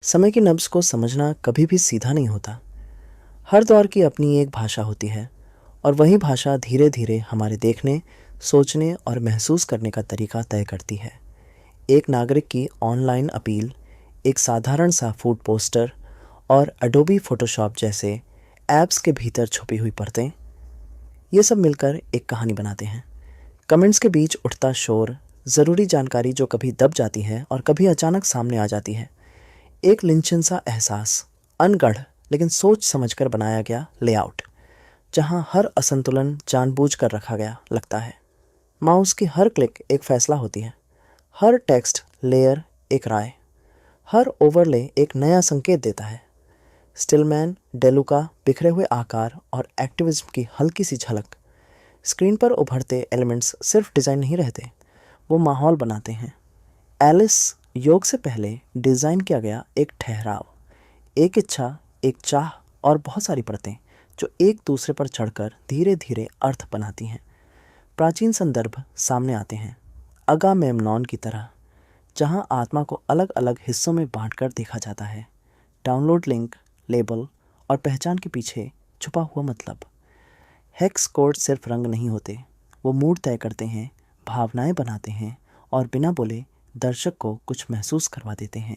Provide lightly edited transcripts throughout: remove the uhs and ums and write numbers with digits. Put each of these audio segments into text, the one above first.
समय की नब्ज को समझना कभी भी सीधा नहीं होता। हर दौर की अपनी एक भाषा होती है और वही भाषा धीरे धीरे हमारे देखने, सोचने और महसूस करने का तरीका तय करती है। एक नागरिक की ऑनलाइन अपील, एक साधारण सा फूड पोस्टर और अडोबी फोटोशॉप जैसे ऐप्स के भीतर छुपी हुई परतें, ये सब मिलकर एक कहानी बनाते हैं। कमेंट्स के बीच उठता शोर, ज़रूरी जानकारी जो कभी दब जाती है और कभी अचानक सामने आ जाती है। एक लिंचन सा एहसास, अनगढ़ लेकिन सोच समझकर बनाया गया लेआउट, जहां हर असंतुलन जानबूझकर रखा गया लगता है। माउस की हर क्लिक एक फैसला होती है, हर टेक्स्ट लेयर एक राय, हर ओवरले एक नया संकेत देता है। स्टिलमैन, डेलुका, बिखरे हुए आकार और एक्टिविज्म की हल्की सी झलक। स्क्रीन पर उभरते एलिमेंट्स सिर्फ डिज़ाइन नहीं रहते, वो माहौल बनाते हैं। एलिस योग से पहले डिज़ाइन किया गया एक ठहराव, एक इच्छा, एक चाह और बहुत सारी परतें जो एक दूसरे पर चढ़कर धीरे धीरे अर्थ बनाती हैं। प्राचीन संदर्भ सामने आते हैं, अगामेम्नॉन की तरह, जहां आत्मा को अलग अलग हिस्सों में बांटकर देखा जाता है। डाउनलोड लिंक, लेबल और पहचान के पीछे छुपा हुआ मतलब। हेक्स कोड सिर्फ रंग नहीं होते, वो मूड तय करते हैं, भावनाएं बनाते हैं और बिना बोले दर्शक को कुछ महसूस करवा देते हैं।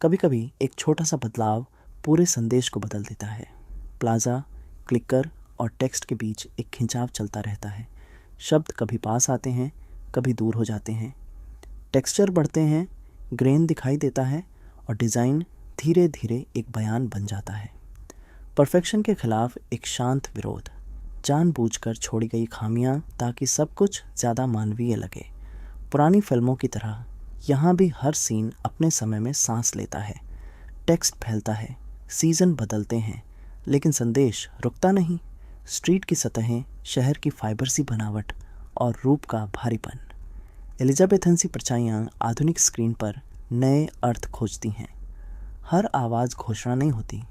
कभी कभी एक छोटा सा बदलाव पूरे संदेश को बदल देता है। प्लाजा, क्लिकर और टेक्स्ट के बीच एक खिंचाव चलता रहता है। शब्द कभी पास आते हैं, कभी दूर हो जाते हैं। टेक्सचर बढ़ते हैं, ग्रेन दिखाई देता है और डिज़ाइन धीरे धीरे एक बयान बन जाता है। परफेक्शन के खिलाफ एक शांत विरोध, जानबूझकर छोड़ी गई खामियां ताकि सब कुछ ज़्यादा मानवीय लगे। पुरानी फिल्मों की तरह यहाँ भी हर सीन अपने समय में सांस लेता है। टेक्स्ट फैलता है, सीज़न बदलते हैं, लेकिन संदेश रुकता नहीं। स्ट्रीट की सतहें, शहर की फाइबर सी बनावट और रूप का भारीपन। एलिजाबेथन सी परछाइयाँ आधुनिक स्क्रीन पर नए अर्थ खोजती हैं। हर आवाज़ घोषणा नहीं होती,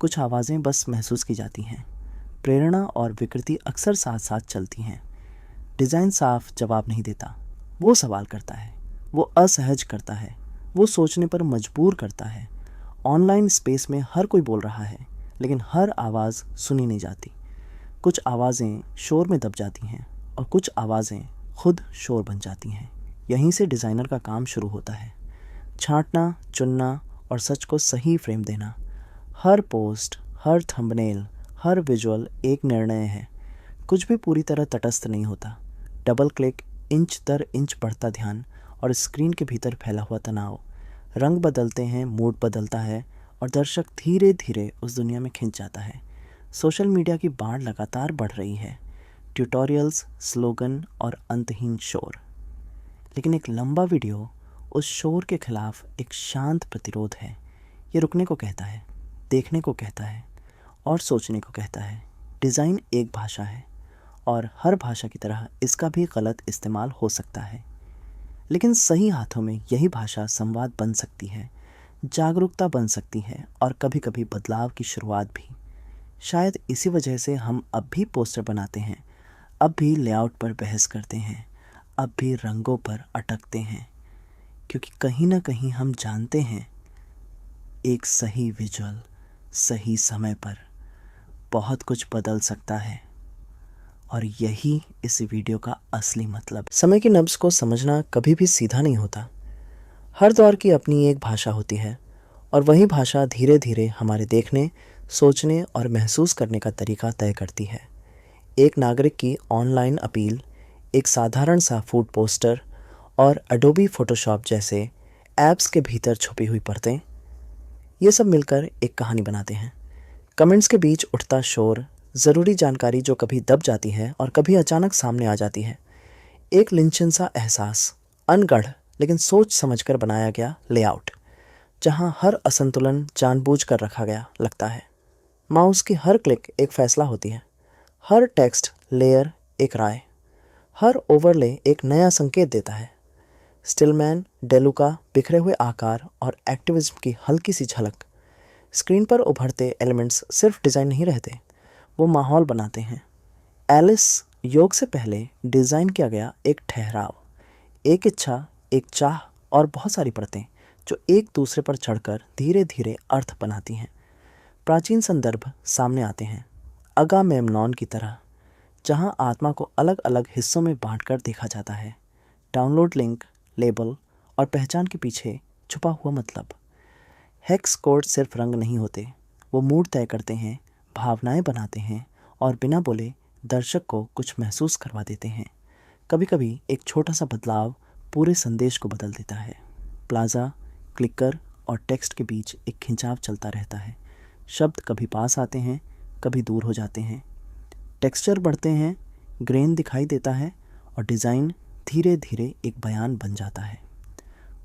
कुछ आवाज़ें बस महसूस की जाती हैं। प्रेरणा और विकृति अक्सर साथ साथ चलती हैं। डिज़ाइन साफ जवाब नहीं देता, वो सवाल करता है, वो असहज करता है, वो सोचने पर मजबूर करता है। ऑनलाइन स्पेस में हर कोई बोल रहा है, लेकिन हर आवाज़ सुनी नहीं जाती। कुछ आवाज़ें शोर में दब जाती हैं और कुछ आवाज़ें खुद शोर बन जाती हैं। यहीं से डिज़ाइनर का काम शुरू होता है, छांटना, चुनना और सच को सही फ्रेम देना। हर पोस्ट, हर थंबनेल, हर विजुअल एक निर्णय है। कुछ भी पूरी तरह तटस्थ नहीं होता। डबल क्लिक, इंच दर इंच बढ़ता ध्यान और स्क्रीन के भीतर फैला हुआ तनाव। रंग बदलते हैं, मूड बदलता है और दर्शक धीरे धीरे उस दुनिया में खिंच जाता है। सोशल मीडिया की बाढ़ लगातार बढ़ रही है, ट्यूटोरियल्स, स्लोगन और अंतहीन शोर। लेकिन एक लंबा वीडियो उस शोर के खिलाफ एक शांत प्रतिरोध है। ये रुकने को कहता है, देखने को कहता है और सोचने को कहता है। डिज़ाइन एक भाषा है और हर भाषा की तरह इसका भी गलत इस्तेमाल हो सकता है। लेकिन सही हाथों में यही भाषा संवाद बन सकती है, जागरूकता बन सकती है और कभी कभी बदलाव की शुरुआत भी। शायद इसी वजह से हम अब भी पोस्टर बनाते हैं, अब भी लेआउट पर बहस करते हैं, अब भी रंगों पर अटकते हैं, क्योंकि कहीं ना कहीं हम जानते हैं एक सही विजुअल सही समय पर बहुत कुछ बदल सकता है। और यही इस वीडियो का असली मतलब। समय की नब्ज को समझना कभी भी सीधा नहीं होता। हर दौर की अपनी एक भाषा होती है और वही भाषा धीरे धीरे हमारे देखने, सोचने और महसूस करने का तरीका तय करती है। एक नागरिक की ऑनलाइन अपील, एक साधारण सा फूड पोस्टर और अडोबी फोटोशॉप जैसे ऐप्स के भीतर छुपी हुई परतें, ये सब मिलकर एक कहानी बनाते हैं। कमेंट्स के बीच उठता शोर, ज़रूरी जानकारी जो कभी दब जाती है और कभी अचानक सामने आ जाती है। एक लिंचन सा एहसास, अनगढ़ लेकिन सोच समझकर बनाया गया लेआउट, जहां हर असंतुलन जानबूझकर रखा गया लगता है। माउस की हर क्लिक एक फैसला होती है, हर टेक्स्ट लेयर एक राय, हर ओवरले एक नया संकेत देता है। स्टिलमैन, डेलुका, बिखरे हुए आकार और एक्टिविज्म की हल्की सी झलक। स्क्रीन पर उभरते एलिमेंट्स सिर्फ डिज़ाइन नहीं रहते, वो माहौल बनाते हैं। एलिस योग से पहले डिज़ाइन किया गया एक ठहराव, एक इच्छा, एक चाह और बहुत सारी परतें जो एक दूसरे पर चढ़कर धीरे धीरे अर्थ बनाती हैं। प्राचीन संदर्भ सामने आते हैं, अगामेम्नॉन की तरह, जहां आत्मा को अलग अलग हिस्सों में बांटकर देखा जाता है। डाउनलोड लिंक, लेबल और पहचान के पीछे छुपा हुआ मतलब। हेक्स कोड सिर्फ रंग नहीं होते, वो मूड तय करते हैं, भावनाएं बनाते हैं और बिना बोले दर्शक को कुछ महसूस करवा देते हैं। कभी कभी एक छोटा सा बदलाव पूरे संदेश को बदल देता है। प्लाजा, क्लिकर और टेक्स्ट के बीच एक खिंचाव चलता रहता है। शब्द कभी पास आते हैं, कभी दूर हो जाते हैं। टेक्सचर बढ़ते हैं, ग्रेन दिखाई देता है और डिज़ाइन धीरे धीरे एक बयान बन जाता है।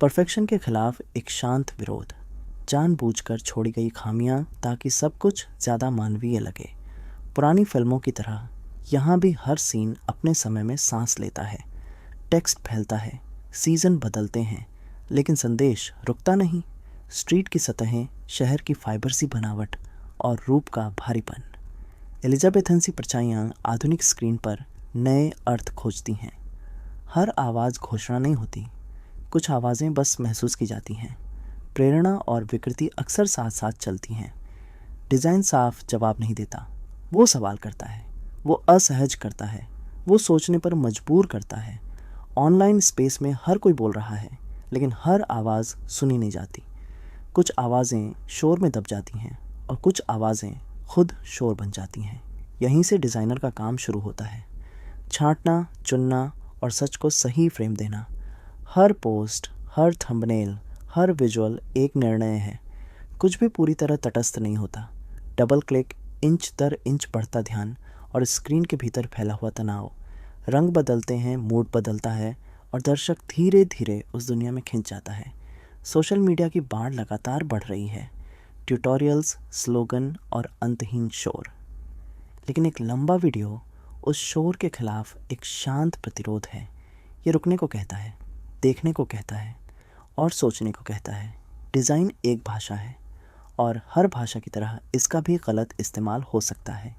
परफेक्शन के खिलाफ एक शांत विरोध, जानबूझकर छोड़ी गई खामियां ताकि सब कुछ ज़्यादा मानवीय लगे। पुरानी फिल्मों की तरह यहाँ भी हर सीन अपने समय में सांस लेता है। टेक्स्ट फैलता है, सीज़न बदलते हैं, लेकिन संदेश रुकता नहीं। स्ट्रीट की सतहें, शहर की फाइबर सी बनावट और रूप का भारीपन। एलिजाबेथन सी परछाइयाँ आधुनिक स्क्रीन पर नए अर्थ खोजती हैं। हर आवाज़ घोषणा नहीं होती, कुछ आवाज़ें बस महसूस की जाती हैं। प्रेरणा और विकृति अक्सर साथ साथ चलती हैं। डिज़ाइन साफ जवाब नहीं देता, वो सवाल करता है, वो असहज करता है, वो सोचने पर मजबूर करता है। ऑनलाइन स्पेस में हर कोई बोल रहा है, लेकिन हर आवाज़ सुनी नहीं जाती। कुछ आवाज़ें शोर में दब जाती हैं और कुछ आवाज़ें खुद शोर बन जाती हैं। यहीं से डिज़ाइनर का काम शुरू होता है, छांटना, चुनना और सच को सही फ्रेम देना। हर पोस्ट, हर थंबनेल, हर विजुअल एक निर्णय है। कुछ भी पूरी तरह तटस्थ नहीं होता। डबल क्लिक, इंच दर इंच बढ़ता ध्यान और स्क्रीन के भीतर फैला हुआ तनाव। रंग बदलते हैं, मूड बदलता है और दर्शक धीरे धीरे उस दुनिया में खिंच जाता है। सोशल मीडिया की बाढ़ लगातार बढ़ रही है, ट्यूटोरियल्स, स्लोगन और अंतहीन शोर। लेकिन एक लंबा वीडियो उस शोर के खिलाफ एक शांत प्रतिरोध है। ये रुकने को कहता है, देखने को कहता है और सोचने को कहता है। डिज़ाइन एक भाषा है और हर भाषा की तरह इसका भी गलत इस्तेमाल हो सकता है।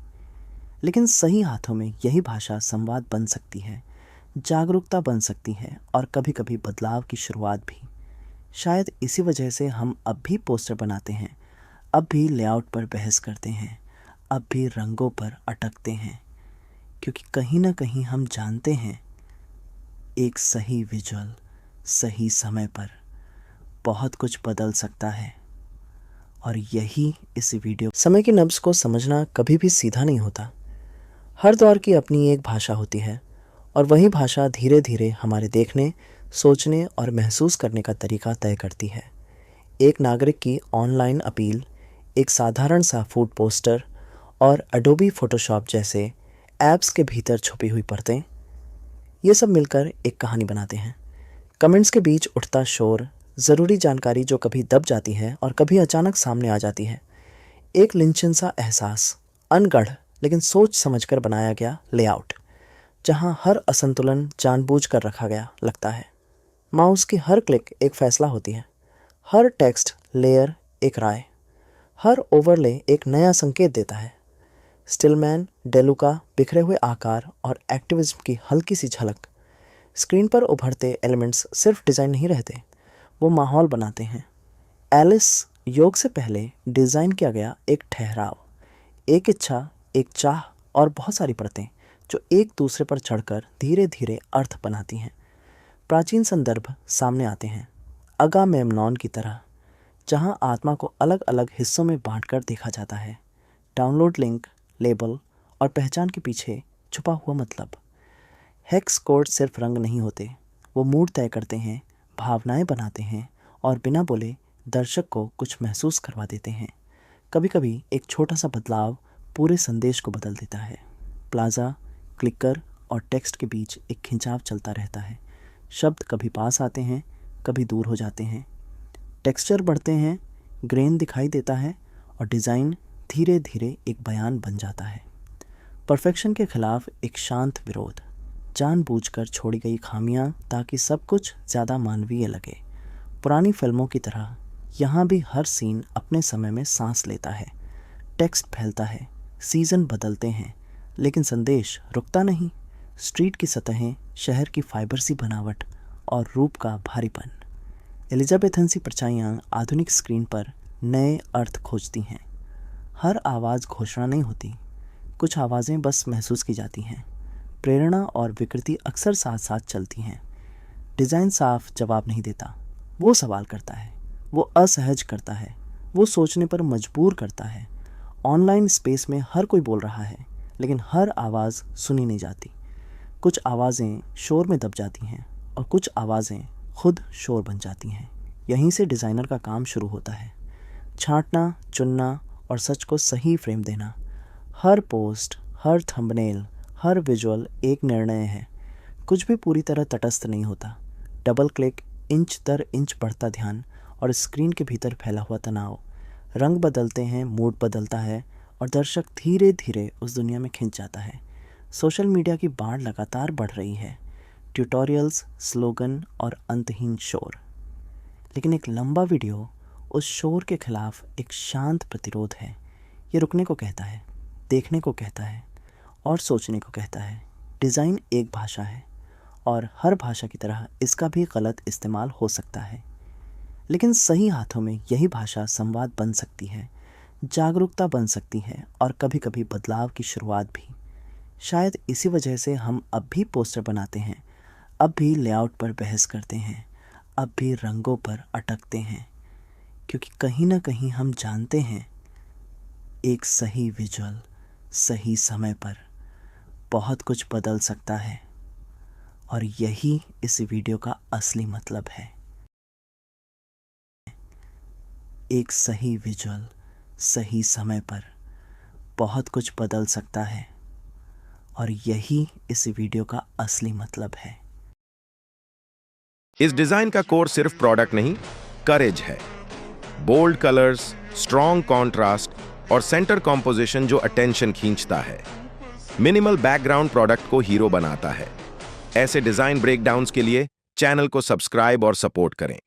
लेकिन सही हाथों में यही भाषा संवाद बन सकती है, जागरूकता बन सकती है और कभी कभी बदलाव की शुरुआत भी। शायद इसी वजह से हम अब भी पोस्टर बनाते हैं, अब भी लेआउट पर बहस करते हैं, अब भी रंगों पर अटकते हैं, क्योंकि कहीं ना कहीं हम जानते हैं एक सही विजुअल सही समय पर बहुत कुछ बदल सकता है। और यही इस वीडियो। समय की नब्ज़ को समझना कभी भी सीधा नहीं होता। हर दौर की अपनी एक भाषा होती है और वही भाषा धीरे धीरे हमारे देखने, सोचने और महसूस करने का तरीका तय करती है। एक नागरिक की ऑनलाइन अपील, एक साधारण सा फूड पोस्टर और एडोबी फोटोशॉप जैसे ऐप्स के भीतर छुपी हुई परतें, ये सब मिलकर एक कहानी बनाते हैं। कमेंट्स के बीच उठता शोर, ज़रूरी जानकारी जो कभी दब जाती है और कभी अचानक सामने आ जाती है। एक लिंचन सा एहसास, अनगढ़ लेकिन सोच समझकर बनाया गया लेआउट, जहां हर असंतुलन जानबूझकर रखा गया लगता है। माउस की हर क्लिक एक फैसला होती है, हर टेक्स्ट लेयर एक राय, हर ओवरले एक नया संकेत देता है। स्टिलमैन, डेलुका, बिखरे हुए आकार और एक्टिविज्म की हल्की सी झलक। स्क्रीन पर उभरते एलिमेंट्स सिर्फ डिज़ाइन नहीं रहते, वो माहौल बनाते हैं। एलिस योग से पहले डिज़ाइन किया गया एक ठहराव, एक इच्छा, एक चाह और बहुत सारी परतें जो एक दूसरे पर चढ़कर धीरे धीरे अर्थ बनाती हैं। प्राचीन संदर्भ सामने आते हैं, अगामेम्नॉन की तरह, जहां आत्मा को अलग अलग हिस्सों में बांटकर देखा जाता है। डाउनलोड लिंक, लेबल और पहचान के पीछे छुपा हुआ मतलब। हेक्स कोड सिर्फ रंग नहीं होते, वो मूड तय करते हैं, भावनाएं बनाते हैं और बिना बोले दर्शक को कुछ महसूस करवा देते हैं। कभी कभी एक छोटा सा बदलाव पूरे संदेश को बदल देता है। प्लाजा, क्लिकर और टेक्स्ट के बीच एक खिंचाव चलता रहता है। शब्द कभी पास आते हैं, कभी दूर हो जाते हैं। टेक्सचर बढ़ते हैं, ग्रेन दिखाई देता है और डिज़ाइन धीरे धीरे एक बयान बन जाता है। परफेक्शन के खिलाफ एक शांत विरोध, जानबूझकर छोड़ी गई खामियां ताकि सब कुछ ज़्यादा मानवीय लगे। पुरानी फिल्मों की तरह यहाँ भी हर सीन अपने समय में सांस लेता है। टेक्स्ट फैलता है, सीज़न बदलते हैं, लेकिन संदेश रुकता नहीं। स्ट्रीट की सतहें, शहर की फाइबर सी बनावट और रूप का भारीपन। एलिजाबेथन सी परछाइयाँ आधुनिक स्क्रीन पर नए अर्थ खोजती हैं। हर आवाज़ घोषणा नहीं होती, कुछ आवाज़ें बस महसूस की जाती हैं। प्रेरणा और विकृति अक्सर साथ साथ चलती हैं। डिज़ाइन साफ जवाब नहीं देता, वो सवाल करता है, वो असहज करता है, वो सोचने पर मजबूर करता है। ऑनलाइन स्पेस में हर कोई बोल रहा है, लेकिन हर आवाज़ सुनी नहीं जाती। कुछ आवाज़ें शोर में दब जाती हैं और कुछ आवाज़ें खुद शोर बन जाती हैं। यहीं से डिज़ाइनर का काम शुरू होता है, छांटना, चुनना और सच को सही फ्रेम देना। हर पोस्ट, हर थंबनेल, हर विजुअल एक निर्णय है। कुछ भी पूरी तरह तटस्थ नहीं होता। डबल क्लिक, इंच दर इंच बढ़ता ध्यान और स्क्रीन के भीतर फैला हुआ तनाव। रंग बदलते हैं, मूड बदलता है और दर्शक धीरे धीरे उस दुनिया में खिंच जाता है। सोशल मीडिया की बाढ़ लगातार बढ़ रही है, ट्यूटोरियल्स, स्लोगन और अंतहीन शोर। लेकिन एक लंबा वीडियो उस शोर के खिलाफ एक शांत प्रतिरोध है। ये रुकने को कहता है, देखने को कहता है और सोचने को कहता है। डिज़ाइन एक भाषा है और हर भाषा की तरह इसका भी गलत इस्तेमाल हो सकता है। लेकिन सही हाथों में यही भाषा संवाद बन सकती है, जागरूकता बन सकती है और कभी कभी बदलाव की शुरुआत भी। शायद इसी वजह से हम अब भी पोस्टर बनाते हैं, अब भी लेआउट पर बहस करते हैं, अब भी रंगों पर अटकते हैं, क्योंकि कहीं ना कहीं हम जानते हैं एक सही विजुअल सही समय पर बहुत कुछ बदल सकता है। और यही इस वीडियो का असली मतलब है। एक सही विजुअल सही समय पर बहुत कुछ बदल सकता है और यही इस वीडियो का असली मतलब है। इस डिजाइन का कोर सिर्फ प्रोडक्ट नहीं, करेज है। बोल्ड कलर्स, स्ट्रॉन्ग कॉन्ट्रास्ट और सेंटर कॉम्पोजिशन जो अटेंशन खींचता है। मिनिमल बैकग्राउंड प्रोडक्ट को हीरो बनाता है। ऐसे डिजाइन ब्रेकडाउन्स के लिए चैनल को सब्सक्राइब और सपोर्ट करें।